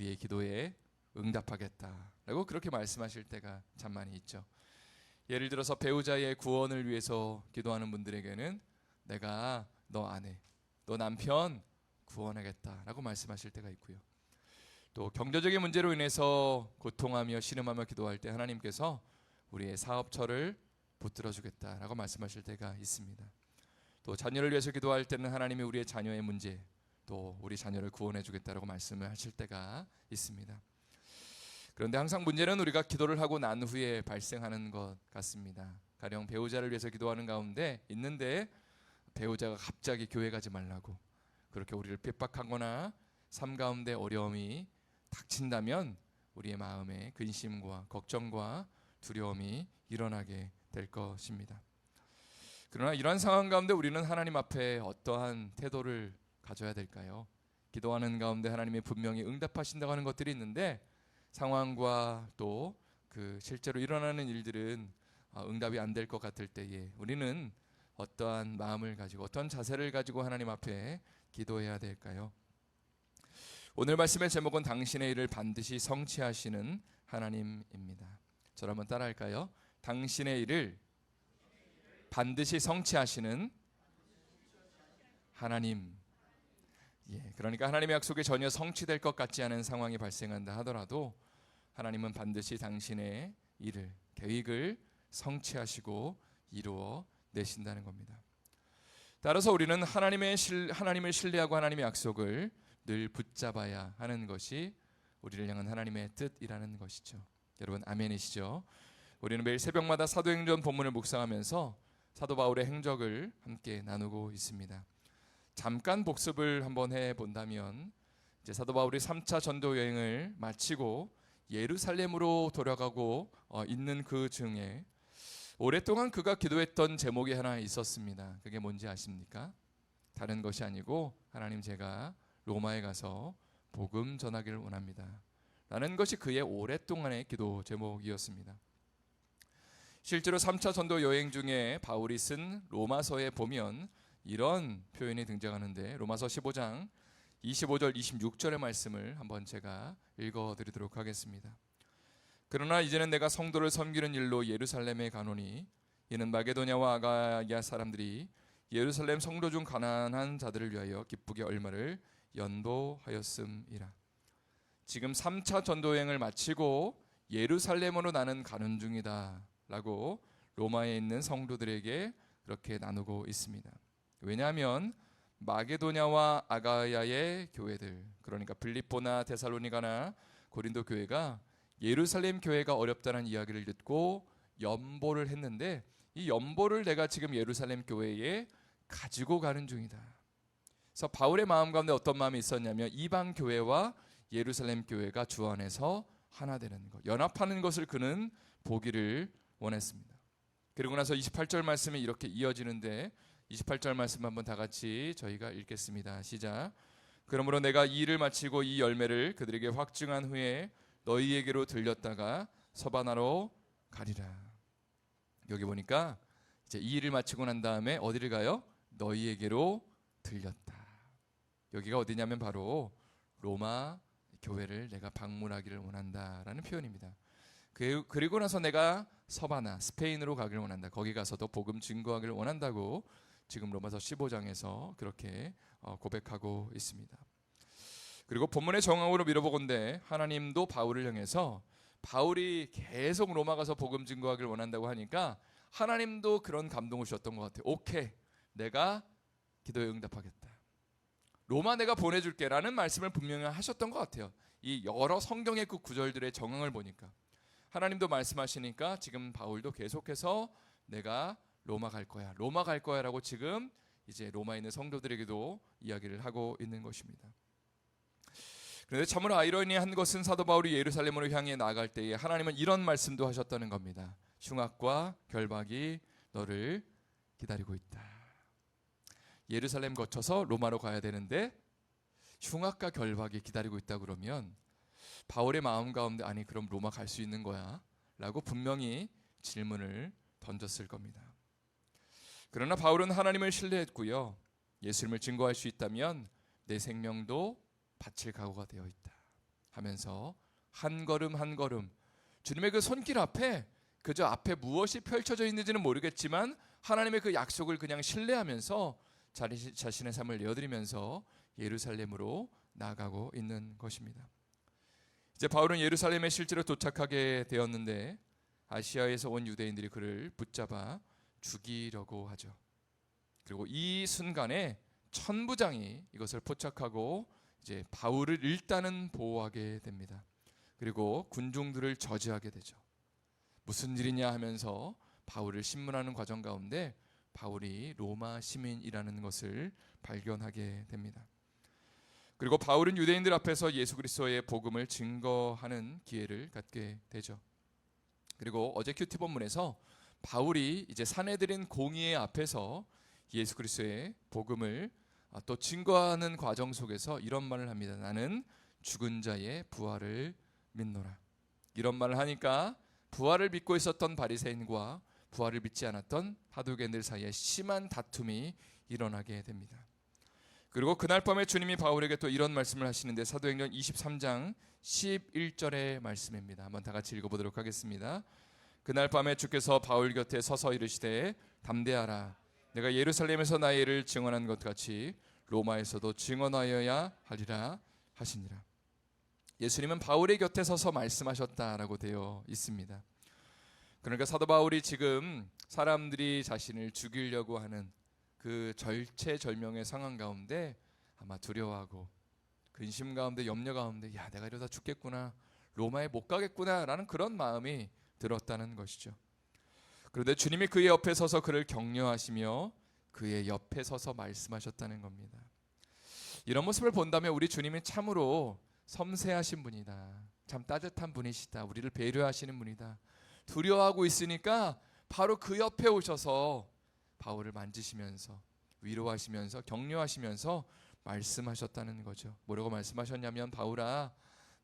우리의 기도에 응답하겠다라고 그렇게 말씀하실 때가 참 많이 있죠. 예를 들어서 배우자의 구원을 위해서 기도하는 분들에게는 내가 너 아내, 너 남편 구원하겠다라고 말씀하실 때가 있고요. 또 경제적인 문제로 인해서 고통하며 신음하며 기도할 때 하나님께서 우리의 사업처를 붙들어 주겠다라고 말씀하실 때가 있습니다. 또 자녀를 위해서 기도할 때는 하나님이 우리의 자녀의 문제, 또 우리 자녀를 구원해 주겠다라고 말씀을 하실 때가 있습니다. 그런데 항상 문제는 우리가 기도를 하고 난 후에 발생하는 것 같습니다. 가령 배우자를 위해서 기도하는 가운데 있는데 배우자가 갑자기 교회 가지 말라고 그렇게 우리를 핍박하거나 삶 가운데 어려움이 닥친다면 우리의 마음에 근심과 걱정과 두려움이 일어나게 될 것입니다. 그러나 이러한 상황 가운데 우리는 하나님 앞에 어떠한 태도를 가져야 될까요? 기도하는 가운데 하나님이 분명히 응답하신다고 하는 것들이 있는데 상황과 또 그 실제로 일어나는 일들은 응답이 안 될 것 같을 때에 우리는 어떠한 마음을 가지고 어떤 자세를 가지고 하나님 앞에 기도해야 될까요? 오늘 말씀의 제목은 당신의 일을 반드시 성취하시는 하나님입니다. 저를 한번 따라할까요? 당신의 일을 반드시 성취하시는 하나님. 그러니까 하나님의 약속이 전혀 성취될 것 같지 않은 상황이 발생한다 하더라도 하나님은 반드시 당신의 일을, 계획을 성취하시고 이루어 내신다는 겁니다. 따라서 우리는 하나님을 신뢰하고 하나님의 약속을 늘 붙잡아야 하는 것이 우리를 향한 하나님의 뜻이라는 것이죠. 여러분 아멘이시죠? 우리는 매일 새벽마다 사도행전 본문을 묵상하면서 사도 바울의 행적을 함께 나누고 있습니다. 잠깐 복습을 한번 해본다면 이제 사도 바울이 3차 전도 여행을 마치고 예루살렘으로 돌아가고 있는 그 중에 오랫동안 그가 기도했던 제목이 하나 있었습니다. 그게 뭔지 아십니까? 다른 것이 아니고 하나님 제가 로마에 가서 복음 전하기를 원합니다 라는 것이 그의 오랫동안의 기도 제목이었습니다. 실제로 3차 전도 여행 중에 바울이 쓴 로마서에 보면 이런 표현이 등장하는데 로마서 15장 25절 26절의 말씀을 한번 제가 읽어드리도록 하겠습니다. 그러나 이제는 내가 성도를 섬기는 일로 예루살렘에 가노니 이는 마게도냐와 아가야 사람들이 예루살렘 성도 중 가난한 자들을 위하여 기쁘게 얼마를 연보하였음이라. 지금 3차 전도여행을 마치고 예루살렘으로 나는 가는 중이다 라고 로마에 있는 성도들에게 그렇게 나누고 있습니다. 왜냐하면 마게도냐와 아가야의 교회들, 그러니까 빌립보나 데살로니가나 고린도 교회가 예루살렘 교회가 어렵다는 이야기를 듣고 연보를 했는데 이 연보를 내가 지금 예루살렘 교회에 가지고 가는 중이다. 그래서 바울의 마음 가운데 어떤 마음이 있었냐면 이방 교회와 예루살렘 교회가 주 안에서 하나 되는 것, 연합하는 것을 그는 보기를 원했습니다. 그리고 나서 28절 말씀이 이렇게 이어지는데 28절 말씀 한번 다 같이 저희가 읽겠습니다. 시작. 그러므로 내가 이 일을 마치고 이 열매를 그들에게 확증한 후에 너희에게로 들렸다가 서바나로 가리라. 여기 보니까 이제 이 일을 마치고 난 다음에 어디를 가요? 너희에게로 들렸다. 여기가 어디냐면 바로 로마 교회를 내가 방문하기를 원한다라는 표현입니다. 그리고 나서 내가 서바나 스페인으로 가기를 원한다. 거기 가서도 복음 증거하기를 원한다고 지금 로마서 15장에서 그렇게 고백하고 있습니다. 그리고 본문의 정황으로 밀어보건대 하나님도 바울을 향해서 바울이 계속 로마 가서 복음 증거하기를 원한다고 하니까 하나님도 그런 감동을 주셨던 것 같아요. 오케이, 내가 기도에 응답하겠다. 로마 내가 보내줄게 라는 말씀을 분명히 하셨던 것 같아요. 이 여러 성경의 그 구절들의 정황을 보니까 하나님도 말씀하시니까 지금 바울도 계속해서 내가 로마 갈 거야, 로마 갈 거야 라고 지금 이제 로마에 있는 성도들에게도 이야기를 하고 있는 것입니다. 그런데 참으로 아이러니한 것은 사도 바울이 예루살렘으로 향해 나아갈 때에 하나님은 이런 말씀도 하셨다는 겁니다. 흉악과 결박이 너를 기다리고 있다. 예루살렘 거쳐서 로마로 가야 되는데 흉악과 결박이 기다리고 있다 그러면 바울의 마음 가운데 아니 그럼 로마 갈 수 있는 거야? 라고 분명히 질문을 던졌을 겁니다. 그러나 바울은 하나님을 신뢰했고요. 예수님을 증거할 수 있다면 내 생명도 바칠 각오가 되어 있다. 하면서 한 걸음 한 걸음 주님의 그 손길 앞에 그저 앞에 무엇이 펼쳐져 있는지는 모르겠지만 하나님의 그 약속을 그냥 신뢰하면서 자신의 삶을 내어드리면서 예루살렘으로 나아가고 있는 것입니다. 이제 바울은 예루살렘에 실제로 도착하게 되었는데 아시아에서 온 유대인들이 그를 붙잡아 죽이려고 하죠. 그리고 이 순간에 천부장이 이것을 포착하고 이제 바울을 일단은 보호하게 됩니다. 그리고 군중들을 저지하게 되죠. 무슨 일이냐 하면서 바울을 신문하는 과정 가운데 바울이 로마 시민이라는 것을 발견하게 됩니다. 그리고 바울은 유대인들 앞에서 예수 그리스도의 복음을 증거하는 기회를 갖게 되죠. 그리고 어제 큐티 본문에서 바울이 이제 사내들인 공의회 앞에서 예수 그리스도의 복음을 또 증거하는 과정 속에서 이런 말을 합니다. 나는 죽은 자의 부활을 믿노라. 이런 말을 하니까 부활을 믿고 있었던 바리새인과 부활을 믿지 않았던 사두개인들 사이에 심한 다툼이 일어나게 됩니다. 그리고 그날 밤에 주님이 바울에게 또 이런 말씀을 하시는데 사도행전 23장 11절의 말씀입니다. 한번 다 같이 읽어보도록 하겠습니다. 그날 밤에 주께서 바울 곁에 서서 이르시되 담대하라. 내가 예루살렘에서 나의 일을 증언한 것 같이 로마에서도 증언하여야 하리라 하시니라. 예수님은 바울의 곁에 서서 말씀하셨다라고 되어 있습니다. 그러니까 사도 바울이 지금 사람들이 자신을 죽이려고 하는 그 절체절명의 상황 가운데 아마 두려워하고 근심 가운데 염려 가운데 야 내가 이러다 죽겠구나, 로마에 못 가겠구나 라는 그런 마음이 들었다는 것이죠. 그런데 주님이 그의 옆에 서서 그를 격려하시며 그의 옆에 서서 말씀하셨다는 겁니다. 이런 모습을 본다면 우리 주님이 참으로 섬세하신 분이다, 참 따뜻한 분이시다, 우리를 배려하시는 분이다. 두려워하고 있으니까 바로 그 옆에 오셔서 바울을 만지시면서 위로하시면서 격려하시면서 말씀하셨다는 거죠. 뭐라고 말씀하셨냐면 바울아,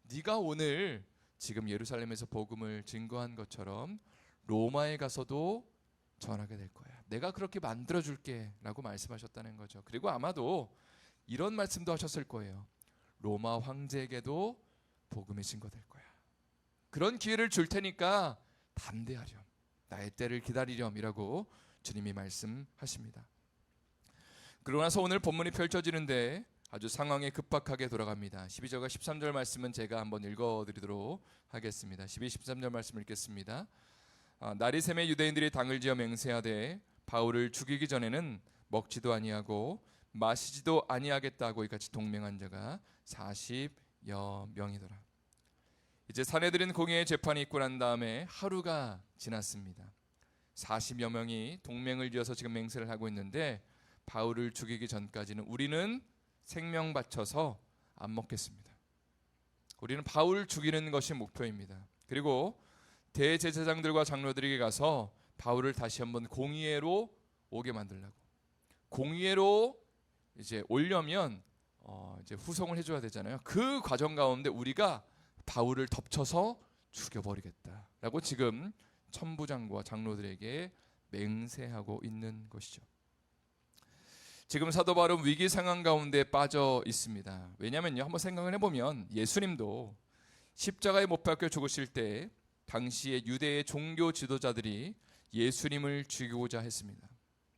네가 오늘 지금 예루살렘에서 복음을 증거한 것처럼 로마에 가서도 전하게 될 거야. 내가 그렇게 만들어줄게 라고 말씀하셨다는 거죠. 그리고 아마도 이런 말씀도 하셨을 거예요. 로마 황제에게도 복음이 증거될 거야. 그런 기회를 줄 테니까 담대하렴, 나의 때를 기다리렴이라고 주님이 말씀하십니다. 그러고 나서 오늘 본문이 펼쳐지는데 아주 상황이 급박하게 돌아갑니다. 12절과 13절 말씀은 제가 한번 읽어드리도록 하겠습니다. 12, 13절 말씀 읽겠습니다. 날이 새매 유대인들이 당을 지어 맹세하되 바울을 죽이기 전에는 먹지도 아니하고 마시지도 아니하겠다고 이같이 동맹한 자가 40여 명이더라. 이제 사내들인 공의의 재판이 있고 난 다음에 하루가 지났습니다. 40여 명이 동맹을 지어서 지금 맹세를 하고 있는데 바울을 죽이기 전까지는 우리는 생명 바쳐서 안 먹겠습니다. 우리는 바울을 죽이는 것이 목표입니다. 그리고 대제사장들과 장로들에게 가서 바울을 다시 한번 공의회로 오게 만들려고, 공의회로 이제 오려면 이제 후송을 해줘야 되잖아요. 그 과정 가운데 우리가 바울을 덮쳐서 죽여버리겠다라고 지금 천부장과 장로들에게 맹세하고 있는 것이죠. 지금 사도 바울은 위기 상황 가운데 빠져 있습니다. 왜냐하면요, 한번 생각을 해보면 예수님도 십자가에 못 박혀 죽으실 때 당시의 유대의 종교 지도자들이 예수님을 죽이고자 했습니다.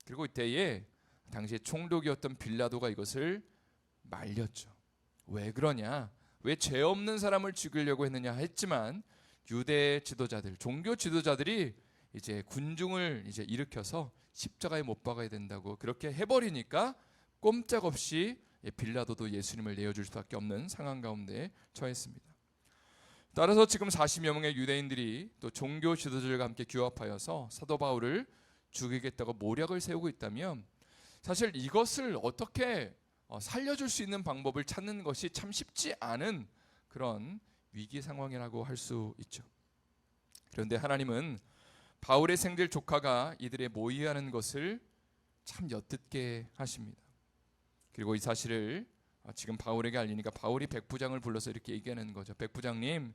그리고 이때에 당시의 총독이었던 빌라도가 이것을 말렸죠. 왜 그러냐? 왜 죄 없는 사람을 죽이려고 했느냐 했지만 유대 지도자들, 종교 지도자들이 이제 군중을 이제 일으켜서 십자가에 못 박아야 된다고 그렇게 해버리니까 꼼짝없이 빌라도도 예수님을 내어줄 수밖에 없는 상황 가운데 처했습니다. 따라서 지금 40여 명의 유대인들이 또 종교 지도자들과 함께 규합하여서 사도 바울을 죽이겠다고 모략을 세우고 있다면 사실 이것을 어떻게 살려줄 수 있는 방법을 찾는 것이 참 쉽지 않은 그런 위기 상황이라고 할 수 있죠. 그런데 하나님은 바울의 생들 조카가 이들의 모의하는 것을 참 엿듣게 하십니다. 그리고 이 사실을 지금 바울에게 알리니까 바울이 백부장을 불러서 이렇게 얘기하는 거죠. 백부장님,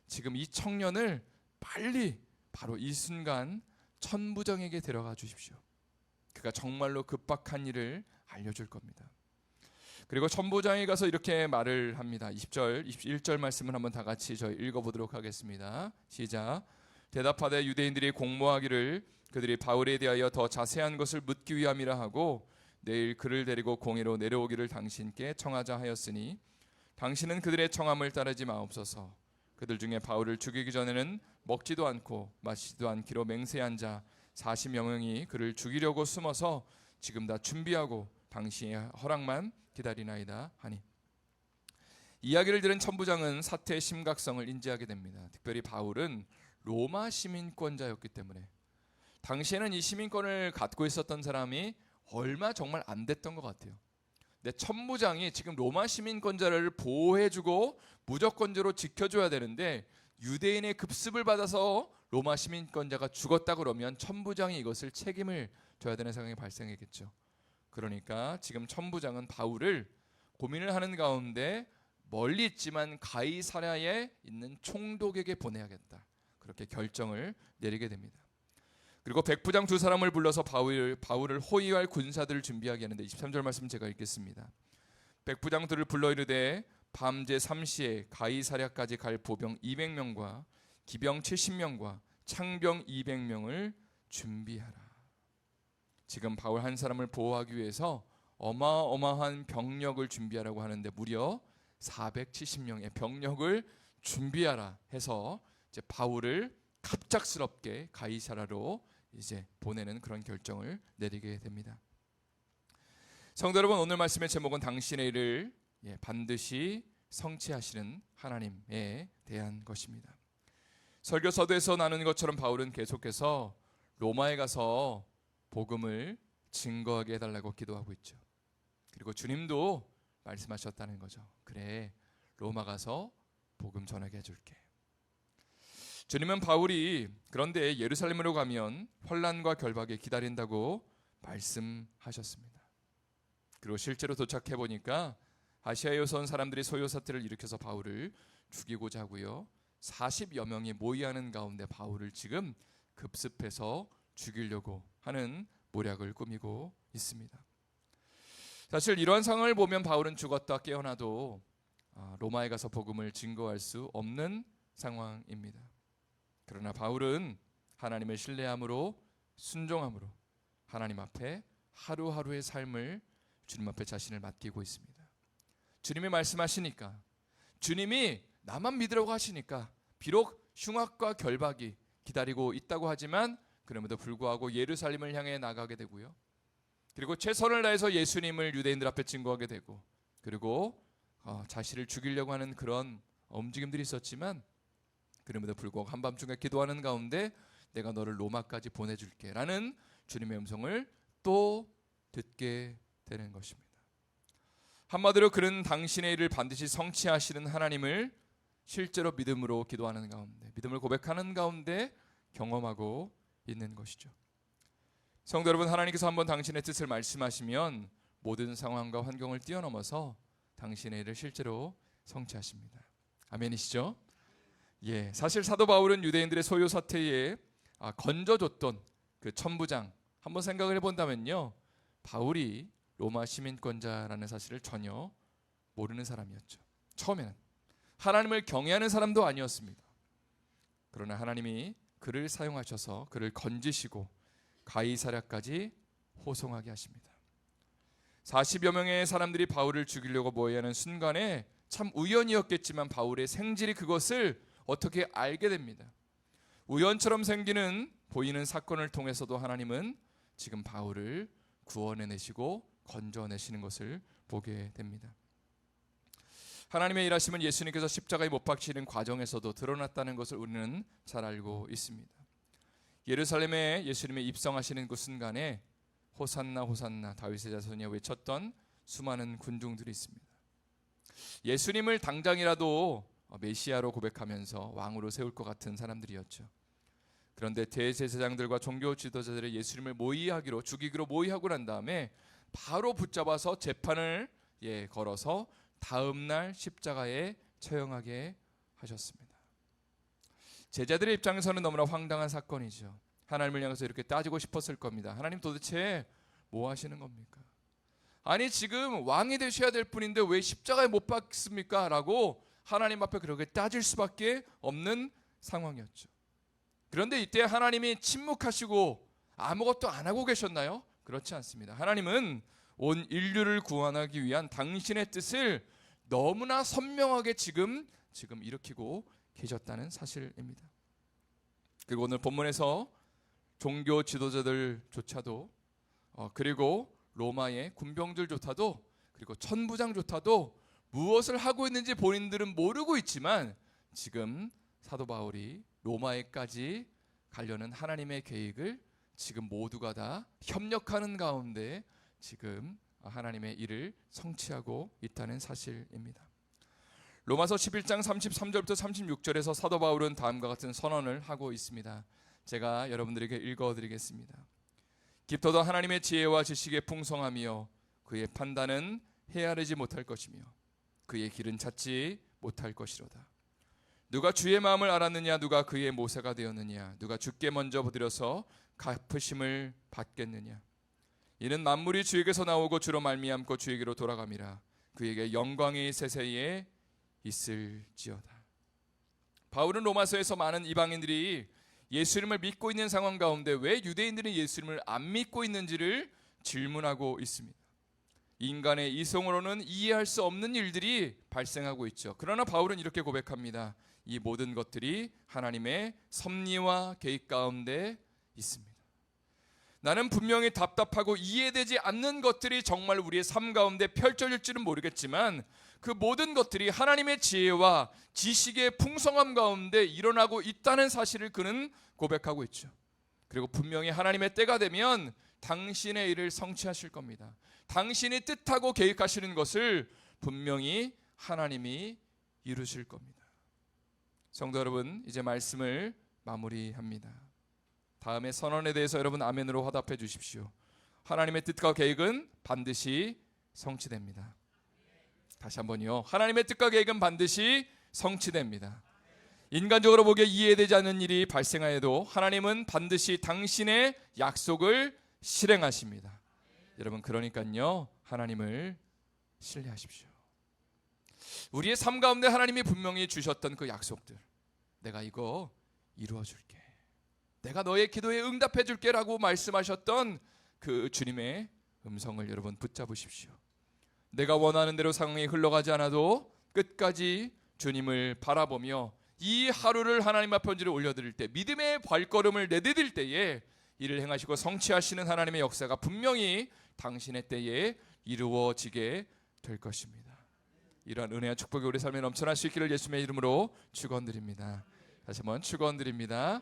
지금 이 청년을 빨리 바로 이 순간 천부장에게 데려가 주십시오. 그가 정말로 급박한 일을 알려줄 겁니다. 그리고 천부장이 가서 이렇게 말을 합니다. 20절, 21절 말씀을 한번 다 같이 저희 읽어보도록 하겠습니다. 시작. 대답하되 유대인들이 공모하기를 그들이 바울에 대하여 더 자세한 것을 묻기 위함이라 하고 내일 그를 데리고 공회로 내려오기를 당신께 청하자 하였으니 당신은 그들의 청함을 따르지 마옵소서. 그들 중에 바울을 죽이기 전에는 먹지도 않고 마시지도 않기로 맹세한 자 40여 명이 그를 죽이려고 숨어서 지금 다 준비하고 당신의 허락만 기다리나이다 하니, 이야기를 들은 천부장은 사태의 심각성을 인지하게 됩니다. 특별히 바울은 로마 시민권자였기 때문에 당시에는 이 시민권을 갖고 있었던 사람이 얼마 정말 안 됐던 것 같아요. 근데 천부장이 지금 로마 시민권자를 보호해주고 무조건적으로 지켜줘야 되는데 유대인의 급습을 받아서 로마 시민권자가 죽었다 그러면 천부장이 이것을 책임을 져야 되는 상황이 발생했겠죠. 그러니까 지금 천부장은 바울을 고민을 하는 가운데 멀리 있지만 가이사랴에 있는 총독에게 보내야겠다, 그렇게 결정을 내리게 됩니다. 그리고 백부장 두 사람을 불러서 바울을 호위할 군사들을 준비하게 하는데 23절 말씀 제가 읽겠습니다. 백부장들을 불러 이르되 밤 제3시에 가이사랴까지 갈 보병 200명과 기병 70명과 창병 200명을 준비하라. 지금 바울 한 사람을 보호하기 위해서 어마어마한 병력을 준비하라고 하는데 무려 470명의 병력을 준비하라 해서 이제 바울을 갑작스럽게 가이사랴로 이제 보내는 그런 결정을 내리게 됩니다. 성도 여러분, 오늘 말씀의 제목은 당신의 일을 반드시 성취하시는 하나님에 대한 것입니다. 설교서도에서 나누는 것처럼 바울은 계속해서 로마에 가서 복음을 증거하게 해달라고 기도하고 있죠. 그리고 주님도 말씀하셨다는 거죠. 그래, 로마 가서 복음 전하게 해줄게. 주님은 바울이 그런데 예루살렘으로 가면 환난과 결박에 기다린다고 말씀하셨습니다. 그리고 실제로 도착해 보니까 아시아에서 온 사람들이 소요 사태를 일으켜서 바울을 죽이고자 하고요, 40여 명이 모의하는 가운데 바울을 지금 급습해서 죽이려고 하는 모략을 꾸미고 있습니다. 사실 이러한 상황을 보면 바울은 죽었다 깨어나도 로마에 가서 복음을 증거할 수 없는 상황입니다. 그러나 바울은 하나님을 신뢰함으로 순종함으로 하나님 앞에 하루하루의 삶을 주님 앞에 자신을 맡기고 있습니다. 주님이 말씀하시니까, 주님이 나만 믿으라고 하시니까 비록 흉악과 결박이 기다리고 있다고 하지만 그럼에도 불구하고 예루살렘을 향해 나가게 되고요, 그리고 최선을 다해서 예수님을 유대인들 앞에 증거하게 되고, 그리고 자신을 죽이려고 하는 그런 움직임들이 있었지만 그럼에도 불구하고 한밤중에 기도하는 가운데 내가 너를 로마까지 보내줄게 라는 주님의 음성을 또 듣게 되는 것입니다. 한마디로 그는 당신의 일을 반드시 성취하시는 하나님을 실제로 믿음으로 기도하는 가운데, 믿음을 고백하는 가운데 경험하고 있는 것이죠. 성도 여러분, 하나님께서 한번 당신의 뜻을 말씀하시면 모든 상황과 환경을 뛰어넘어서 당신의 일을 실제로 성취하십니다. 아멘이시죠? 예, 사실 사도 바울은 유대인들의 소요 사태에 건져줬던 그 천부장, 한번 생각을 해본다면요, 바울이 로마 시민권자라는 사실을 전혀 모르는 사람이었죠. 처음에는 하나님을 경외하는 사람도 아니었습니다. 그러나 하나님이 그를 사용하셔서 그를 건지시고 가이사랴까지 호송하게 하십니다. 40여 명의 사람들이 바울을 죽이려고 모여하는 순간에 참 우연이었겠지만 바울의 생질이 그것을 어떻게 알게 됩니다. 우연처럼 생기는 보이는 사건을 통해서도 하나님은 지금 바울을 구원해내시고 건져내시는 것을 보게 됩니다. 하나님의 일하심은 예수님께서 십자가에 못 박히는 과정에서도 드러났다는 것을 우리는 잘 알고 있습니다. 예루살렘에 예수님의 입성하시는 그 순간에 호산나 호산나 다윗의 자손이여 외쳤던 수많은 군중들이 있습니다. 예수님을 당장이라도 메시아로 고백하면서 왕으로 세울 것 같은 사람들이었죠. 그런데 대제사장들과 종교 지도자들의 예수님을 모의하기로, 죽이기로 모의하고 난 다음에 바로 붙잡아서 재판을 걸어서 다음 날 십자가에 처형하게 하셨습니다. 제자들의 입장에서는 너무나 황당한 사건이죠. 하나님을 향해서 이렇게 따지고 싶었을 겁니다. 하나님 도대체 뭐 하시는 겁니까? 아니 지금 왕이 되셔야 될 분인데 왜 십자가에 못 박습니까? 라고 하나님 앞에 그렇게 따질 수밖에 없는 상황이었죠. 그런데 이때 하나님이 침묵하시고 아무것도 안 하고 계셨나요? 그렇지 않습니다. 하나님은 온 인류를 구원하기 위한 당신의 뜻을 너무나 선명하게 지금 일으키고 계셨다는 사실입니다. 그리고 오늘 본문에서 종교 지도자들조차도 그리고 로마의 군병들조차도 그리고 천부장조차도 무엇을 하고 있는지 본인들은 모르고 있지만 지금 사도 바울이 로마에까지 가려는 하나님의 계획을 지금 모두가 다 협력하는 가운데 지금 하나님의 일을 성취하고 있다는 사실입니다. 로마서 11장 33절부터 36절에서 사도 바울은 다음과 같은 선언을 하고 있습니다. 제가 여러분들에게 읽어드리겠습니다. 깊도다 하나님의 지혜와 지식의 풍성함이요 그의 판단은 헤아리지 못할 것이며 그의 길은 찾지 못할 것이로다. 누가 주의 마음을 알았느냐? 누가 그의 모세가 되었느냐? 누가 주께 먼저 보들여서 갚으심을 받겠느냐? 이는 만물이 주에게서 나오고 주로 말미암고 주에게로 돌아감이라. 그에게 영광이 세세에 있을지어다. 바울은 로마서에서 많은 이방인들이 예수님을 믿고 있는 상황 가운데 왜 유대인들은 예수님을 안 믿고 있는지를 질문하고 있습니다. 인간의 이성으로는 이해할 수 없는 일들이 발생하고 있죠. 그러나 바울은 이렇게 고백합니다. 이 모든 것들이 하나님의 섭리와 계획 가운데 있습니다. 나는 분명히 답답하고 이해되지 않는 것들이 정말 우리의 삶 가운데 펼쳐질지는 모르겠지만 그 모든 것들이 하나님의 지혜와 지식의 풍성함 가운데 일어나고 있다는 사실을 그는 고백하고 있죠. 그리고 분명히 하나님의 때가 되면 당신의 일을 성취하실 겁니다. 당신이 뜻하고 계획하시는 것을 분명히 하나님이 이루실 겁니다. 성도 여러분, 이제 말씀을 마무리합니다. 다음에 선언에 대해서 여러분 아멘으로 화답해 주십시오. 하나님의 뜻과 계획은 반드시 성취됩니다. 다시 한번요. 하나님의 뜻과 계획은 반드시 성취됩니다. 인간적으로 보기에 이해되지 않는 일이 발생하여도 하나님은 반드시 당신의 약속을 실행하십니다. 여러분 그러니까요. 하나님을 신뢰하십시오. 우리의 삶 가운데 하나님이 분명히 주셨던 그 약속들, 내가 이거 이루어줄게, 내가 너의 기도에 응답해 줄게 라고 말씀하셨던 그 주님의 음성을 여러분 붙잡으십시오. 내가 원하는 대로 상황이 흘러가지 않아도 끝까지 주님을 바라보며 이 하루를 하나님 앞에 언지를 올려드릴 때, 믿음의 발걸음을 내디딜 때에 이를 행하시고 성취하시는 하나님의 역사가 분명히 당신의 때에 이루어지게 될 것입니다. 이러한 은혜와 축복이 우리 삶에 넘쳐날 수 있기를 예수님의 이름으로 축원드립니다. 다시 한번 축원드립니다.